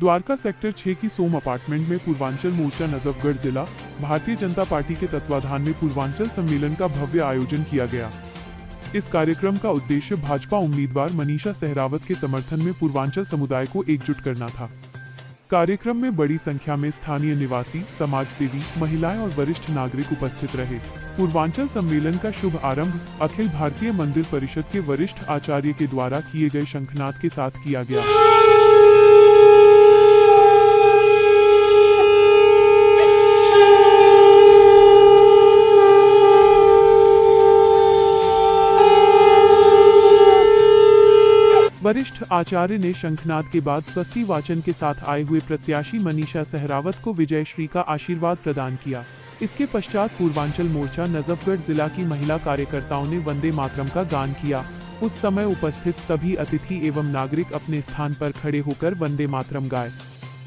Dwarka sector 6 की सोम apartment में पूर्वांचल मोर्चा नजफगढ़ जिला भारतीय जनता पार्टी के तत्वाधान में पूर्वांचल सम्मेलन का भव्य आयोजन किया गया। इस कार्यक्रम का उद्देश्य भाजपा उम्मीदवार मनीषा सहरावत के समर्थन में पूर्वांचल समुदाय को एकजुट करना था। कार्यक्रम में बड़ी संख्या में स्थानीय निवासी, समाजसेवी, महिलाएं और वरिष्ठ नागरिक उपस्थित रहे। पूर्वांचल सम्मेलन का शुभ आरंभ अखिल भारतीय मंदिर परिषद के वरिष्ठ आचार्य के द्वारा किए गए शंखनाद के साथ किया गया। वरिष्ठ आचार्य ने शंखनाद के बाद स्वस्ति वाचन के साथ आए हुए प्रत्याशी मनीषा सहरावत को विजयश्री का आशीर्वाद प्रदान किया। इसके पश्चात पूर्वांचल मोर्चा नजफगढ़ जिला की महिला कार्यकर्ताओं ने वंदे मातरम का गान किया। उस समय उपस्थित सभी अतिथि एवं नागरिक अपने स्थान पर खड़े होकर वंदे मातरम गाए।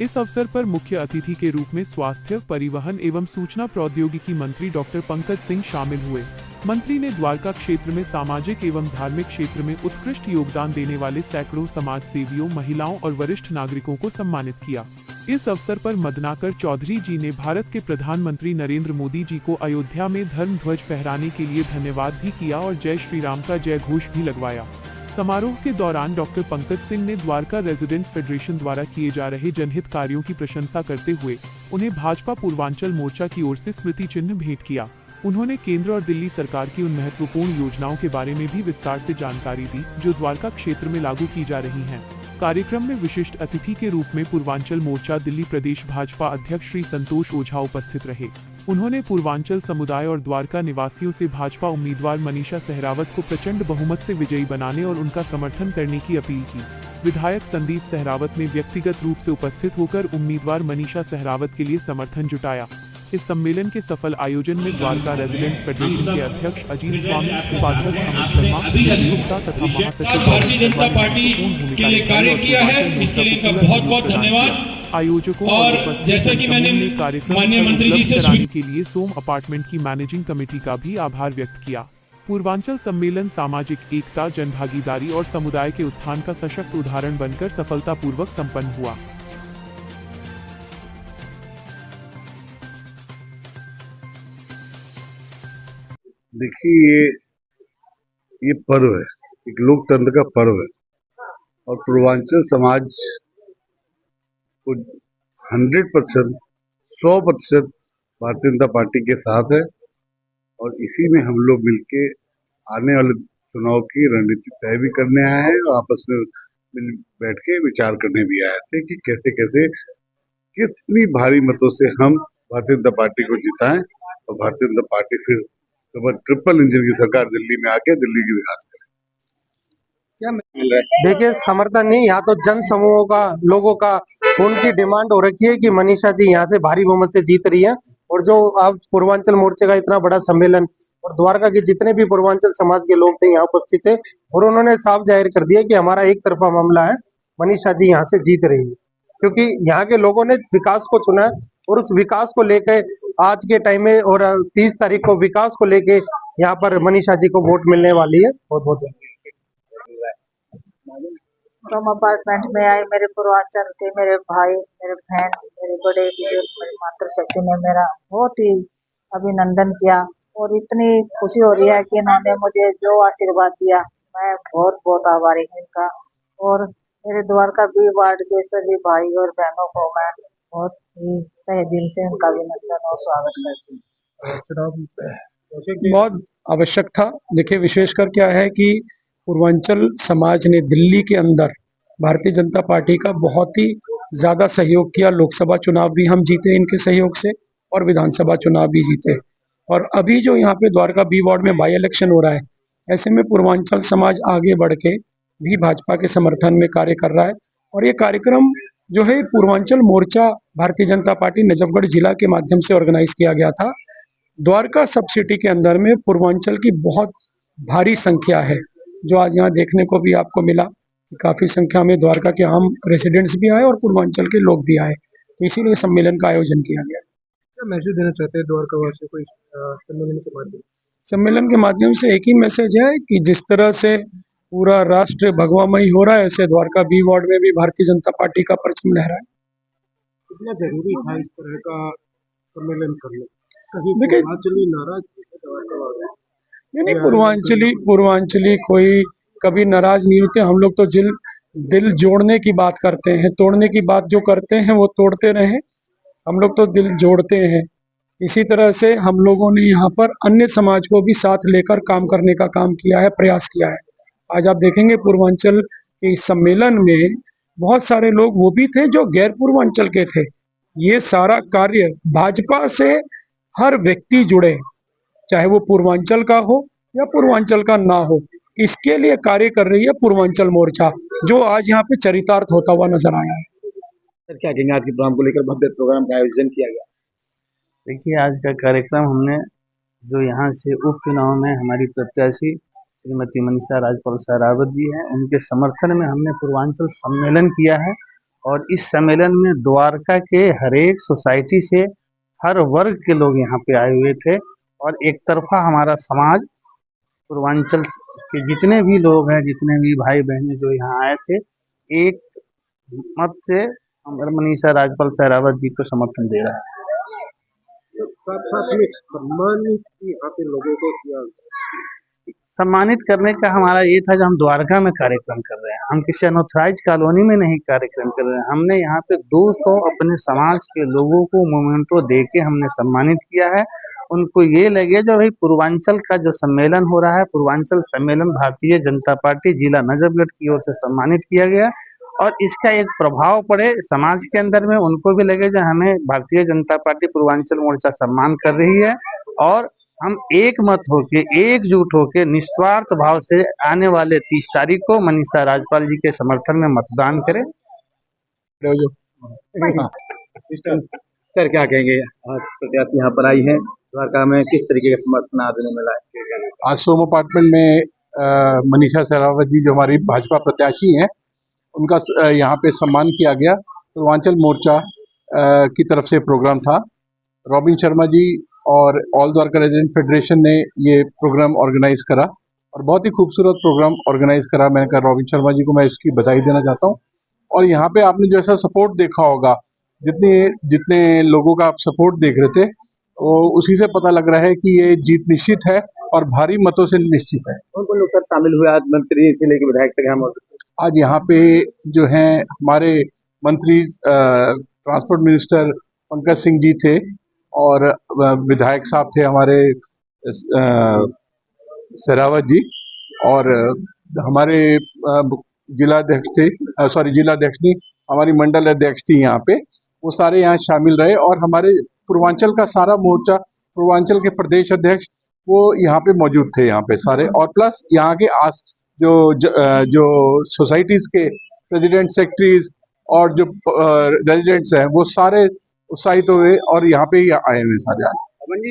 इस अवसर पर मुख्य अतिथि के रूप में स्वास्थ्य, परिवहन एवं सूचना प्रौद्योगिकी मंत्री डॉक्टर पंकज सिंह शामिल हुए। मंत्री ने द्वारका क्षेत्र में सामाजिक एवं धार्मिक क्षेत्र में उत्कृष्ट योगदान देने वाले सैकड़ों समाज सेवियों, महिलाओं और वरिष्ठ नागरिकों को सम्मानित किया। इस अवसर पर मदनाकर चौधरी जी ने भारत के प्रधानमंत्री नरेंद्र मोदी जी को अयोध्या में धर्म ध्वज फहराने के लिए धन्यवाद भी किया और जय श्री राम का जय घोष भी लगवाया। समारोह के दौरान डॉक्टर पंकज सिंह ने द्वारका रेजिडेंट्स फेडरेशन द्वारा किए जा रहे जनहित कार्यों की प्रशंसा करते हुए उन्हें भाजपा पूर्वांचल मोर्चा की ओर से स्मृति चिन्ह भेंट किया। उन्होंने केंद्र और दिल्ली सरकार की उन महत्वपूर्ण योजनाओं के बारे में भी विस्तार से जानकारी दी जो द्वारका क्षेत्र में लागू की जा रही हैं। कार्यक्रम में विशिष्ट अतिथि के रूप में पूर्वांचल मोर्चा दिल्ली प्रदेश भाजपा अध्यक्ष श्री संतोष ओझा उपस्थित रहे। उन्होंने पूर्वांचल समुदाय और द्वारका निवासियों से भाजपा उम्मीदवार मनीषा सहरावत को प्रचंड बहुमत से विजयी बनाने और उनका समर्थन करने की अपील की। विधायक संदीप सहरावत ने व्यक्तिगत रूप से उपस्थित होकर उम्मीदवार मनीषा सहरावत के लिए समर्थन जुटाया। इस सम्मेलन के सफल आयोजन में द्वारका रेजिडेंट्स फेडरेशन के अध्यक्ष अजीत स्वामी, उपाध्यक्ष अमित शर्मा, गुप्ता तथा महासचिव भारतीय जनता पार्टी के लिए कार्य किया है, इसके लिए इनका बहुत-बहुत धन्यवाद। आयोजकों और जैसा कि मैंने माननीय मंत्री जी से कराने के लिए सोम अपार्टमेंट की मैनेजिंग कमेटी का भी आभार व्यक्त किया। पूर्वांचल सम्मेलन सामाजिक एकता, जनभागीदारी और समुदाय के उत्थान का सशक्त उदाहरण बनकर सफलतापूर्वक संपन्न हुआ। देखिए, ये पर्व है, एक लोकतंत्र का पर्व है और पूर्वांचल समाज को 100%, 100% भारतीय जनता पार्टी के साथ है और इसी में हम लोग मिलके आने वाले चुनाव की रणनीति तय भी करने आए हैं और आपस में मिल बैठ के विचार करने भी आए थे कि कैसे कैसे कितनी भारी मतों से हम भारतीय जनता पार्टी को जिताएं और भारतीय जनता पार्टी फिर ट्रिपल इंजन की सरकार दिल्ली में आके दिल्ली की विकास करे। देखिए, समर्थन नहीं, यहाँ तो जन समूहों का, लोगों का, उनकी डिमांड हो रखी है कि मनीषा जी यहाँ से भारी बहुमत से जीत रही है। और जो आज पूर्वांचल मोर्चे का इतना बड़ा सम्मेलन और द्वारका के जितने भी पूर्वांचल समाज के लोग थे यहाँ उपस्थित थे और उन्होंने साफ जाहिर कर दिया कि हमारा एक तरफा मामला है, मनीषा जी यहाँ से जीत रही है, क्योंकि यहाँ के लोगों ने विकास को चुना है और उस विकास को लेके आज के टाइम में और 30 तारीख को विकास को लेके यहाँ पर मनीषा जी को वोट मिलने वाली है। बहुत बहुत हम अपार्टमेंट में आए, मेरे पूर्वांचल के मेरे भाई, मेरे बहन, मेरे बड़े बुजुर्ग, मेरी मातृशक्ति ने मेरा बहुत ही अभिनंदन किया और इतनी खुशी हो रही है कि इन्होंने मुझे जो आशीर्वाद दिया, मैं बहुत बहुत आभारी हूँ इनका। और मेरे द्वारका बी वार्ड के सभी भाई और बहनों को मैं बहुत ही तहे दिल से उनका अभिनंदन और स्वागत करती हूँ। बहुत आवश्यक था। देखिए, विशेषकर क्या है कि पूर्वांचल समाज ने दिल्ली के अंदर भारतीय जनता पार्टी का बहुत ही ज्यादा सहयोग किया। लोकसभा चुनाव भी हम जीते इनके सहयोग से और विधानसभा चुनाव भी जीते। और अभी जो यहाँ पे द्वारका बी वार्ड में बाई इलेक्शन हो रहा है, ऐसे में पूर्वांचल समाज आगे बढ़ के भी भाजपा के समर्थन में कार्य कर रहा है। और ये कार्यक्रम जो है पूर्वांचल मोर्चा भारतीय जनता पार्टी नजफगढ़ जिला के माध्यम से ऑर्गेनाइज किया गया था। द्वारका सब सिटी के अंदर में पूर्वांचल की बहुत भारी संख्या है, जो आज यहाँ देखने को भी आपको मिला कि काफी संख्या में द्वारका के आम रेसिडेंट्स भी आए और पूर्वांचल के लोग भी आए, तो इसीलिए सम्मेलन का आयोजन किया गया। क्या मैसेज देना चाहते हैं द्वारका वासियों को इस सम्मेलन के माध्यम? सम्मेलन के माध्यम से एक ही मैसेज है कि जिस तरह से पूरा राष्ट्र भगवामयी हो रहा है, ऐसे द्वारका बी वार्ड में भी भारतीय जनता पार्टी का परचम लहरा है। कितना जरूरी था इस तरह का सम्मेलन करना? कहीं देखिए, पूर्वांचली नाराज थे क्या द्वारका वाले? नहीं नहीं, ये आयोजन पूर्वांचली करने पूर्वांचली कोई कभी नाराज नहीं होते। हम लोग तो दिल दिल जोड़ने की बात करते हैं, तोड़ने की बात जो करते हैं वो तोड़ते रहे। हम लोग तो दिल जोड़ते हैं। इसी तरह से हम लोगों ने यहाँ पर अन्य समाज को भी साथ लेकर काम करने का काम किया है, प्रयास किया है। आज आप देखेंगे पूर्वांचल के इस सम्मेलन में बहुत सारे लोग वो भी थे जो गैर पूर्वांचल के थे। ये सारा कार्य भाजपा से हर व्यक्ति जुड़े, चाहे वो पूर्वांचल का हो या पूर्वांचल का ना हो, इसके लिए कार्य कर रही है पूर्वांचल मोर्चा, जो आज यहाँ पे चरितार्थ होता हुआ नजर आया है। सर क्या कहेंगे आज के प्रोग्राम को लेकर भव्य प्रोग्राम का आयोजन किया गया। देखिए, आज का कार्यक्रम हमने जो यहाँ से उपचुनाव में हमारी प्रत्याशी श्रीमती मनीषा राजपाल सहरावत जी हैं, उनके समर्थन में हमने पूर्वांचल सम्मेलन किया है। और इस सम्मेलन में द्वारका के हरेक सोसाइटी से हर वर्ग के लोग यहाँ पे आए हुए थे। और एक तरफा हमारा समाज पूर्वांचल के जितने भी लोग हैं, जितने भी भाई बहनें जो यहाँ आए थे, एक मत से हमारे मनीषा राजपाल सहरावत जी को समर्थन दे रहा है। साथ साथ में सम्मानित भी यहाँ पे लोगों को किया। सम्मानित करने का हमारा ये था, जो हम द्वारका में कार्यक्रम कर रहे हैं, हम किसी अनऑथराइज कॉलोनी में नहीं कार्यक्रम कर रहे हैं। हमने यहाँ पे 200 अपने समाज के लोगों को मोमेंटो दे के हमने सम्मानित किया है। उनको ये लगे जो भाई पूर्वांचल का जो सम्मेलन हो रहा है, पूर्वांचल सम्मेलन भारतीय जनता पार्टी जिला नजफगढ़ की ओर से सम्मानित किया गया, और इसका एक प्रभाव पड़े समाज के अंदर में, उनको भी लगे जो हमें भारतीय जनता पार्टी पूर्वांचल मोर्चा सम्मान कर रही है। और हम एक मत होके, एकजुट होके, निस्वार्थ भाव से आने वाले 30 तारीख को मनीषा राजपाल जी के समर्थन में मतदान करें। सर क्या कहेंगे आज प्रत्याशी यहाँ पर आई है द्वारका में, किस तरीके का समर्थन आज उन्हें मिला है। आज सोम अपार्टमेंट में मनीषा सहरावत जी जो हमारी भाजपा प्रत्याशी हैं, उनका यहाँ पे सम्मान किया गया। पूर्वांचल मोर्चा की तरफ से प्रोग्राम था। रॉबिन शर्मा जी और ऑल द्वारका रेजिडेंट फेडरेशन ने ये प्रोग्राम ऑर्गेनाइज करा और बहुत ही खूबसूरत प्रोग्राम ऑर्गेनाइज करा। मैंने कहा रॉबिन शर्मा जी को मैं इसकी बधाई देना चाहता हूँ। और यहाँ पे आपने जैसा सपोर्ट देखा होगा, जितने जितने लोगों का आप सपोर्ट देख रहे थे, वो उसी से पता लग रहा है कि ये जीत निश्चित है और भारी मतों से निश्चित है। कौन कौन लोग सर शामिल हुए आज, मंत्री से लेकर विधायक तक हम। आज यहाँ पे जो हैं हमारे मंत्री ट्रांसपोर्ट मिनिस्टर पंकज सिंह जी थे, और विधायक साहब थे हमारे सहरावत जी, और हमारे जिलाध्यक्ष थे, जिलाध्यक्ष नहीं, हमारी मंडल अध्यक्ष थी यहाँ पे। वो सारे यहाँ शामिल रहे, और हमारे पूर्वांचल का सारा मोर्चा, पूर्वांचल के प्रदेश अध्यक्ष वो यहाँ पे मौजूद थे यहाँ पे सारे। और प्लस यहाँ के जो सोसाइटीज के प्रेसिडेंट, सेक्रेटरीज और जो रेजिडेंट्स हैं, वो सारे उत्साहित हुए और यहाँ पे ही आए हुए सारे आज।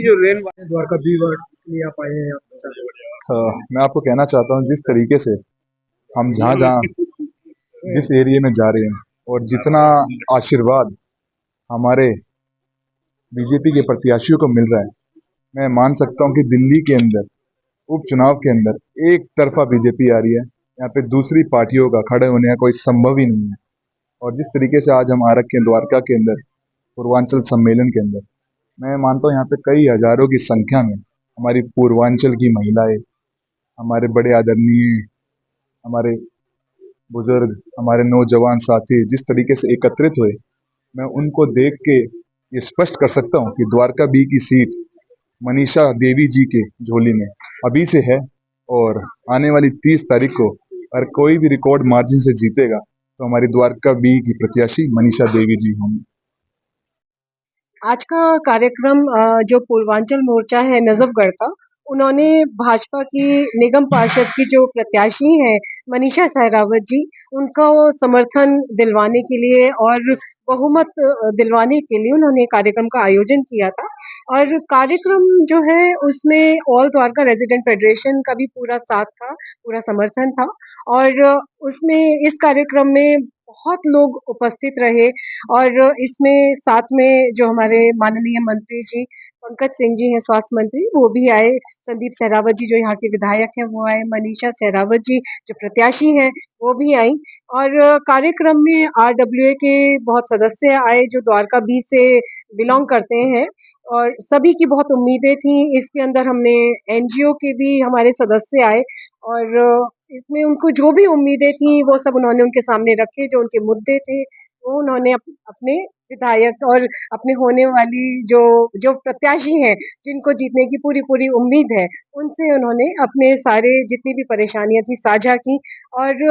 जो रेल द्वारका लिए आप आए हैं मैं आपको कहना चाहता हूँ, जिस तरीके से हम जहाँ जिस एरिया में जा रहे हैं, और जितना आशीर्वाद हमारे बीजेपी के प्रत्याशियों को मिल रहा है, मैं मान सकता हूँ कि दिल्ली के अंदर उपचुनाव के अंदर एक तरफा बीजेपी आ रही है। यहाँ पे दूसरी पार्टियों का खड़े होने का कोई संभव ही नहीं है। और जिस तरीके से आज हम आ रखे हैं द्वारका के अंदर पूर्वांचल सम्मेलन के अंदर, मैं मानता हूँ यहाँ पे कई हजारों की संख्या में हमारी पूर्वांचल की महिलाएं, हमारे बड़े आदरणीय, हमारे बुजुर्ग, हमारे नौजवान साथी जिस तरीके से एकत्रित हुए, मैं उनको देख के ये स्पष्ट कर सकता हूँ कि द्वारका बी की सीट मनीषा देवी जी के झोली में अभी से है, और आने वाली 30 तारीख को अगर कोई भी रिकॉर्ड मार्जिन से जीतेगा तो हमारी द्वारका बी की प्रत्याशी मनीषा देवी जी होंगी। आज का कार्यक्रम जो पूर्वांचल मोर्चा है नजफगढ़ का, उन्होंने भाजपा की निगम पार्षद की जो प्रत्याशी हैं मनीषा सहरावत जी, उनको समर्थन दिलवाने के लिए और बहुमत दिलवाने के लिए उन्होंने कार्यक्रम का आयोजन किया था। और कार्यक्रम जो है उसमें ऑल द्वारका रेजिडेंट फेडरेशन का भी पूरा साथ था, पूरा समर्थन था। और उसमें इस कार्यक्रम में बहुत लोग उपस्थित रहे और इसमें साथ में जो हमारे माननीय मंत्री जी पंकज सिंह जी हैं, स्वास्थ्य मंत्री, वो भी आए। संदीप सहरावत जी जो यहाँ के विधायक हैं वो आए। मनीषा सहरावत जी जो प्रत्याशी हैं वो भी आई और कार्यक्रम में RWA के बहुत सदस्य आए जो द्वारका बी से बिलोंग करते हैं और सभी की बहुत उम्मीदें थी। इसके अंदर हमने NGO के भी हमारे सदस्य आए और इसमें उनको जो भी उम्मीदें थी वो सब उन्होंने उनके सामने रखे। जो उनके मुद्दे थे वो उन्होंने अपने विधायक और अपने होने वाली जो जो प्रत्याशी हैं जिनको जीतने की पूरी पूरी उम्मीद है उनसे उन्होंने अपने सारे जितनी भी परेशानियां थी साझा की। और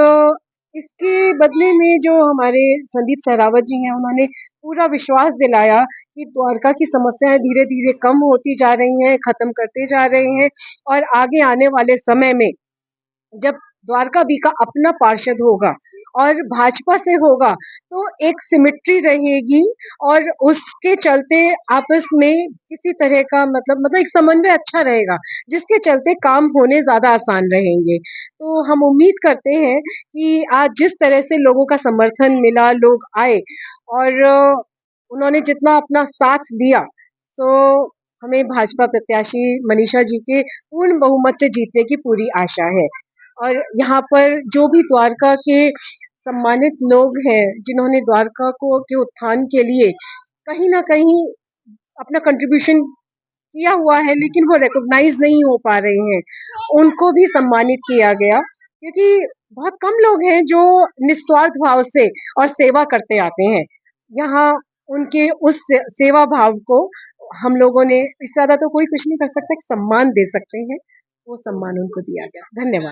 इसके बदले में जो हमारे संदीप सहरावत जी हैं उन्होंने पूरा विश्वास दिलाया कि द्वारका की समस्याएं धीरे धीरे कम होती जा रही हैं, खत्म करते जा रहे हैं और आगे आने वाले समय में जब द्वारका बी का अपना पार्षद होगा और भाजपा से होगा तो एक सिमेट्री रहेगी और उसके चलते आपस में किसी तरह का मतलब एक समन्वय अच्छा रहेगा जिसके चलते काम होने ज्यादा आसान रहेंगे। तो हम उम्मीद करते हैं कि आज जिस तरह से लोगों का समर्थन मिला, लोग आए और उन्होंने जितना अपना साथ दिया, सो हमें भाजपा प्रत्याशी मनीषा जी के पूर्ण बहुमत से जीतने की पूरी आशा है। और यहाँ पर जो भी द्वारका के सम्मानित लोग हैं जिन्होंने द्वारका को के उत्थान के लिए कहीं ना कहीं अपना कंट्रीब्यूशन किया हुआ है लेकिन वो रिकॉग्नाइज नहीं हो पा रहे हैं, उनको भी सम्मानित किया गया क्योंकि बहुत कम लोग हैं जो निस्वार्थ भाव से और सेवा करते आते हैं। यहाँ उनके उस सेवा भाव को हम लोगों ने इससे ज्यादा तो कोई कुछ नहीं कर सकता, सम्मान दे सकते हैं, वो सम्मान उनको दिया गया। धन्यवाद।